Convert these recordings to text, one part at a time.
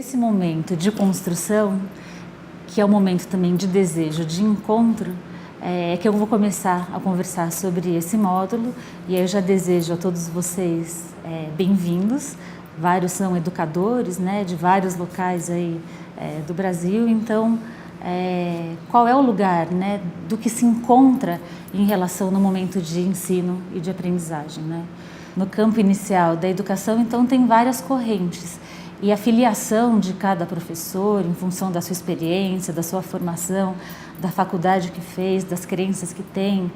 Nesse momento de construção, que é um momento também de desejo, de encontro, é que eu vou começar a conversar sobre esse módulo, e aí eu já desejo a todos vocês bem-vindos. Vários são educadores, né, de vários locais aí do Brasil. Então, qual é o lugar, né, do que se encontra em relação no momento de ensino e de aprendizagem, né? No campo inicial da educação, então, tem várias correntes. E a filiação de cada professor, em função da sua experiência, da sua formação, da faculdade que fez, das crenças que tem,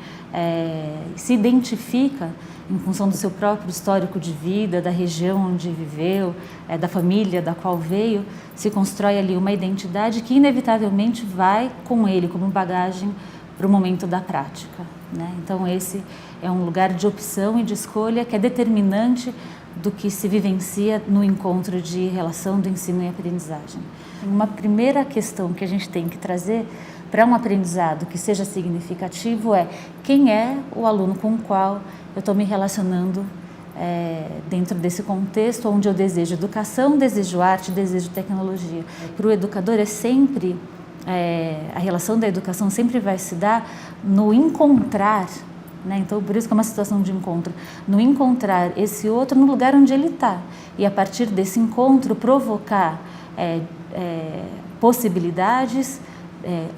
se identifica em função do seu próprio histórico de vida, da região onde viveu, da família da qual veio, se constrói ali uma identidade que inevitavelmente vai com ele como bagagem para o momento da prática, né? Então esse é um lugar de opção e de escolha que é determinante do que se vivencia no encontro de relação do ensino e aprendizagem. Uma primeira questão que a gente tem que trazer para um aprendizado que seja significativo é quem é o aluno com o qual eu estou me relacionando dentro desse contexto onde eu desejo educação, desejo arte, desejo tecnologia. Para o educador é sempre, a relação da educação sempre vai se dar no encontrar, né? Então, por isso que é uma situação de encontro, no encontrar esse outro no lugar onde ele está. E a partir desse encontro provocar possibilidades,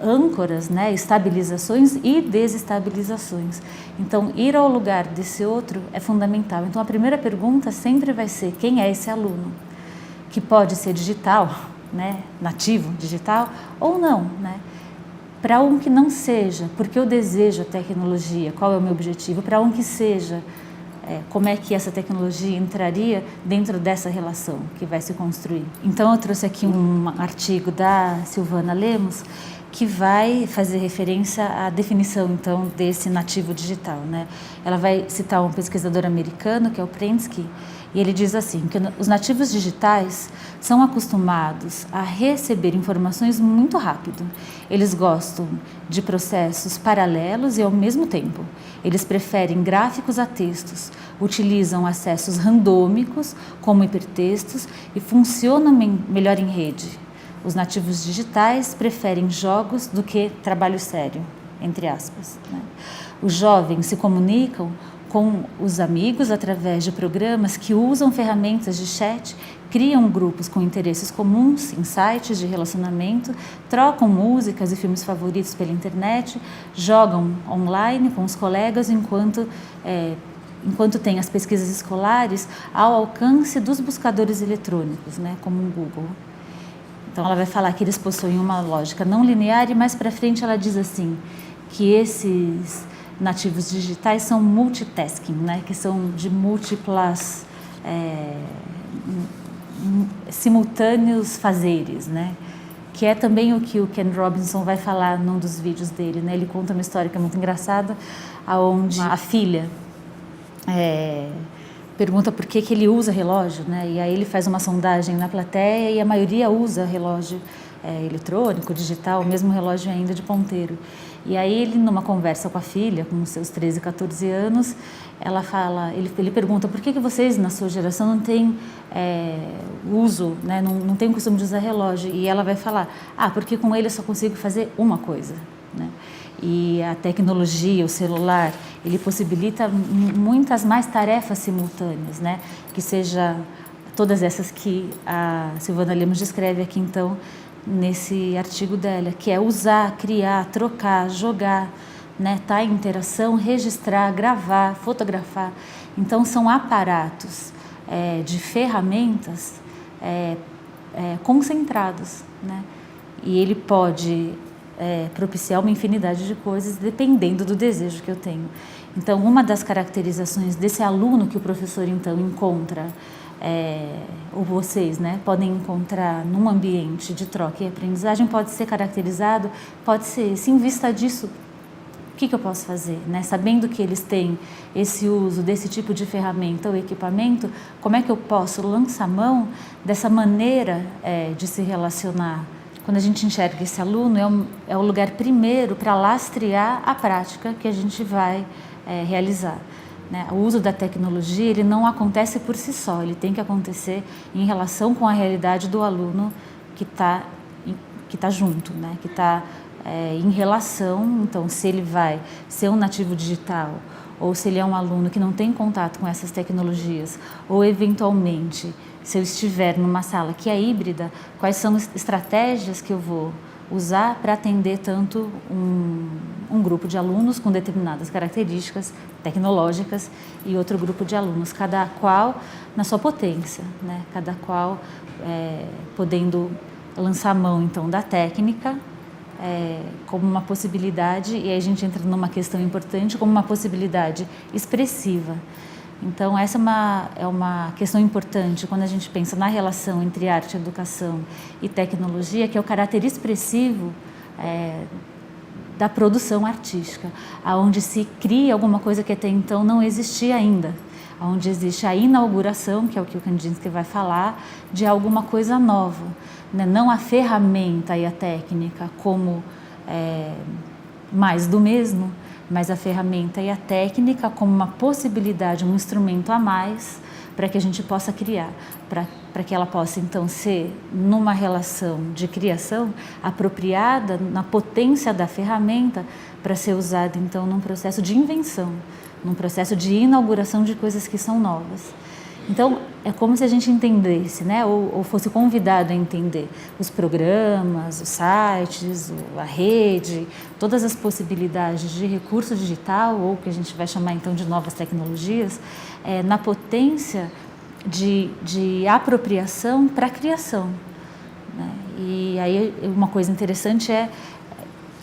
âncoras, né? Estabilizações e desestabilizações. Então, ir ao lugar desse outro é fundamental. Então, a primeira pergunta sempre vai ser quem é esse aluno? Que pode ser digital, né? Nativo digital ou não, né? Para um que não seja, porque eu desejo a tecnologia, qual é o meu objetivo? Para um que seja, como é que essa tecnologia entraria dentro dessa relação que vai se construir? Então eu trouxe aqui um artigo da Silvana Lemos que vai fazer referência à definição então desse nativo digital, né? Ela vai citar um pesquisador americano que é o Prensky, e ele diz assim, que os nativos digitais são acostumados a receber informações muito rápido. Eles gostam de processos paralelos e ao mesmo tempo. Eles preferem gráficos a textos, utilizam acessos randômicos, como hipertextos, e funcionam melhor em rede. Os nativos digitais preferem jogos do que trabalho sério, entre aspas, né? Os jovens se comunicam com os amigos através de programas que usam ferramentas de chat, criam grupos com interesses comuns em sites de relacionamento, trocam músicas e filmes favoritos pela internet, jogam online com os colegas enquanto têm as pesquisas escolares ao alcance dos buscadores eletrônicos, né, como o Google. Então ela vai falar que eles possuem uma lógica não linear e mais para frente ela diz assim, que esses nativos digitais são multitasking, né? Que são de múltiplas, simultâneos fazeres, né? Que é também o que o Ken Robinson vai falar num dos vídeos dele, né? Ele conta uma história que é muito engraçada, onde a filha pergunta por que ele usa relógio, né? E aí ele faz uma sondagem na plateia e a maioria usa relógio eletrônico, digital, o mesmo relógio ainda de ponteiro. E aí ele, numa conversa com a filha, com seus 13, 14 anos, ele pergunta por que vocês, na sua geração, não têm uso, né? Não tem o costume de usar relógio. E ela vai falar, porque com ele eu só consigo fazer uma coisa, né? E a tecnologia, o celular, ele possibilita muitas mais tarefas simultâneas, né? Que seja todas essas que a Silvana Lemos descreve aqui, então, nesse artigo dela, que é usar, criar, trocar, jogar, né? Tá em interação, registrar, gravar, fotografar. Então, são aparatos de ferramentas concentrados, né? E ele pode propiciar uma infinidade de coisas dependendo do desejo que eu tenho. Então, uma das caracterizações desse aluno que o professor, então, encontra, ou vocês, né, podem encontrar num ambiente de troca e aprendizagem, pode ser caracterizado, pode ser, se em vista disso, o que eu posso fazer, né? Sabendo que eles têm esse uso desse tipo de ferramenta ou equipamento, como é que eu posso lançar mão dessa maneira de se relacionar? Quando a gente enxerga esse aluno, é o lugar primeiro para lastrear a prática que a gente vai realizar. né? O uso da tecnologia, ele não acontece por si só, ele tem que acontecer em relação com a realidade do aluno que está junto, né? Que está em relação. Então, se ele vai ser um nativo digital, ou se ele é um aluno que não tem contato com essas tecnologias, ou eventualmente, se eu estiver numa sala que é híbrida, quais são as estratégias que eu vou usar para atender tanto um grupo de alunos com determinadas características tecnológicas e outro grupo de alunos, cada qual na sua potência, né? Cada qual podendo lançar a mão então da técnica como uma possibilidade, e aí a gente entra numa questão importante, como uma possibilidade expressiva. Então essa é uma questão importante quando a gente pensa na relação entre arte, educação e tecnologia, que é o caráter expressivo da produção artística, aonde se cria alguma coisa que até então não existia ainda, onde existe a inauguração, que é o que o Kandinsky vai falar, de alguma coisa nova, né? Não a ferramenta e a técnica como mais do mesmo, mas a ferramenta e a técnica como uma possibilidade, um instrumento a mais para que a gente possa criar, para que ela possa então ser numa relação de criação apropriada na potência da ferramenta para ser usada então num processo de invenção, num processo de inauguração de coisas que são novas. Então, é como se a gente entendesse, né, ou fosse convidado a entender os programas, os sites, a rede, todas as possibilidades de recurso digital, ou que a gente vai chamar então de novas tecnologias, na potência de apropriação para a criação, né? E aí uma coisa interessante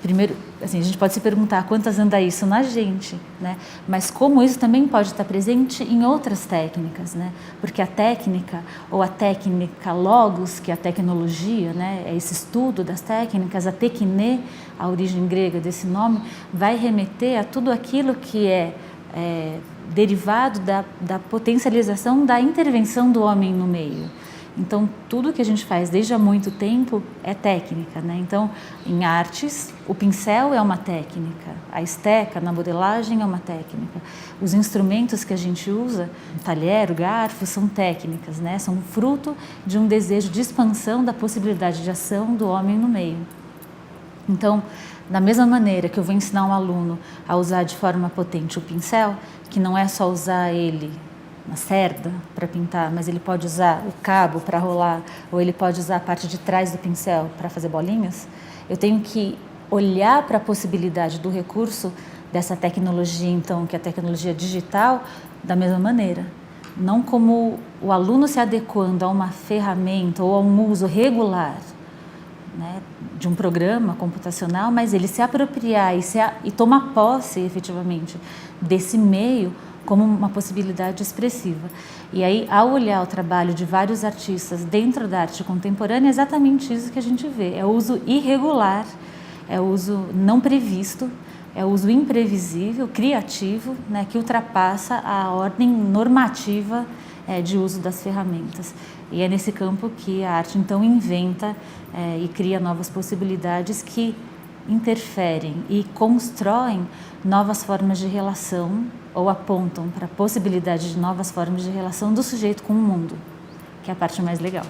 primeiro, assim, a gente pode se perguntar quantas anda isso na gente, né? Mas como isso também pode estar presente em outras técnicas, né? Porque a técnica, ou a técnica logos, que é a tecnologia, né? É esse estudo das técnicas, a tekné, a origem grega desse nome, vai remeter a tudo aquilo que é derivado da potencialização da intervenção do homem no meio. Então, tudo que a gente faz desde há muito tempo é técnica, né? Então, em artes, o pincel é uma técnica, a esteca na modelagem é uma técnica. Os instrumentos que a gente usa, o talher, o garfo, são técnicas, né? São fruto de um desejo de expansão da possibilidade de ação do homem no meio. Então, da mesma maneira que eu vou ensinar um aluno a usar de forma potente o pincel, que não é só usar ele na cerda para pintar, mas ele pode usar o cabo para rolar, ou ele pode usar a parte de trás do pincel para fazer bolinhas, eu tenho que olhar para a possibilidade do recurso dessa tecnologia, então, que é a tecnologia digital, da mesma maneira. Não como o aluno se adequando a uma ferramenta ou a um uso regular, né, de um programa computacional, mas ele se apropriar e tomar posse, efetivamente, desse meio como uma possibilidade expressiva. E aí, ao olhar o trabalho de vários artistas dentro da arte contemporânea, é exatamente isso que a gente vê. É o uso irregular, é o uso não previsto, é o uso imprevisível, criativo, né, que ultrapassa a ordem normativa de uso das ferramentas. E é nesse campo que a arte, então, inventa e cria novas possibilidades que interferem e constroem novas formas de relação ou apontam para a possibilidade de novas formas de relação do sujeito com o mundo, que é a parte mais legal.